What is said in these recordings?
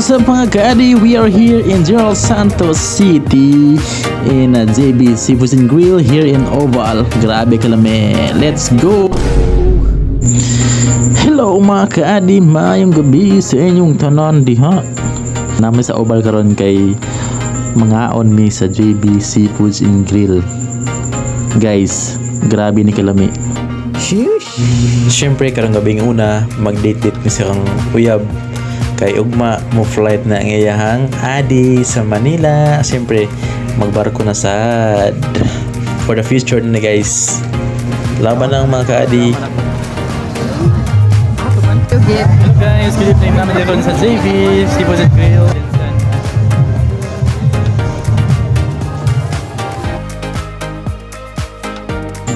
What's up mga ka-adi? We are here in General Santos City in JB Seafood and Grill here in Oval. Grabe kalame. Let's go! Hello mga ka-adi, mayong gabi sa inyong tanan diha. Namin sa Oval karon kay mangaon mi sa JB Seafoods and Grill. Guys, grabe ni kalami. Siyempre karong gabing una mag-date mi sa kang uyab kay ugma mo flight na ang iyahang adi sa Manila. Siyempre magbarko na sad for the future na guys. Laban lang mga ka-adi. Hello guys, good evening namin dito sa JB Seafoods and Grill.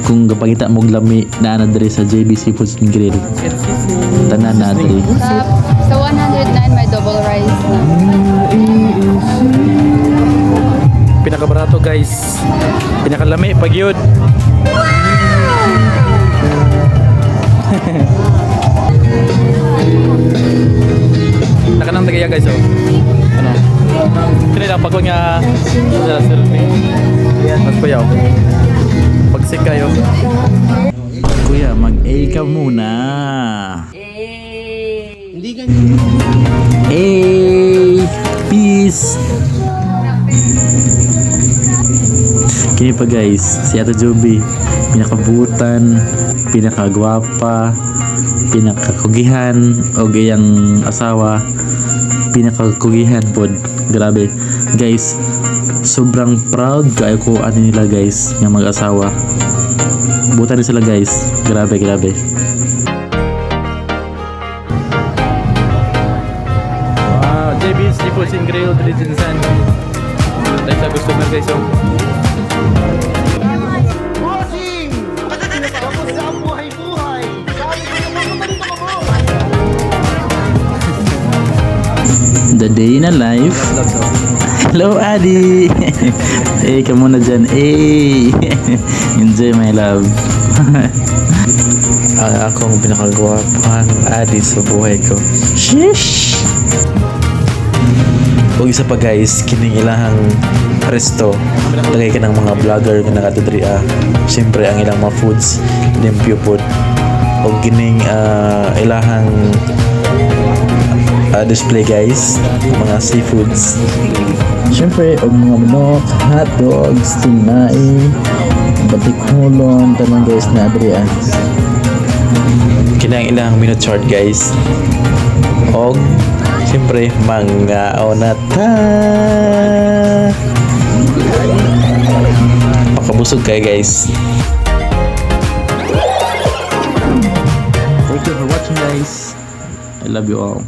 Kung kapagita mong lami na diri sa JB Seafoods and Grill, tanan na diri. Sa 109 may double rice na. Pinakabarato guys, pinakalami pag yun. Nakanang tagaya guys, oh. Ano? Kini lang pagod nga sa selfie. Mas kuya, pagsik kayo. Kuya, mag-A ka muna. Hindi ganyan. A, peace. Kini pa guys, si Ate Joby, pinakabutan, pinakagwapa, pinakakugihan, o gayang asawa, pinakakugihan pod. Grabe guys, sobrang proud kayo ko ano nila guys, ng mag-asawa. Buta rin sila guys, grabe. Wow, JB Seafoods and Grill, Diligensan. Tayo sa customer guys, oh. The day in a life. Hello Adi. Eh, kamu na dyan. Eh, enjoy my love. Ang akong pinakagwapang Adi sa buhay ko. Sheesh. Kung isa pa guys, kining ilahang resto, lagay ka ng mga vlogger na nakatudria. Siyempre ang ilang mga foods limpyo food o gining ilahang display guys, mga seafoods. Siyempre og mga manok, hot dogs, tinai, batik hulon, tanong guys na adria. Kinang ilang minute short guys. Og siyempre mga onata. Pakabusog kayo guys. Thank you for watching guys. I love you all.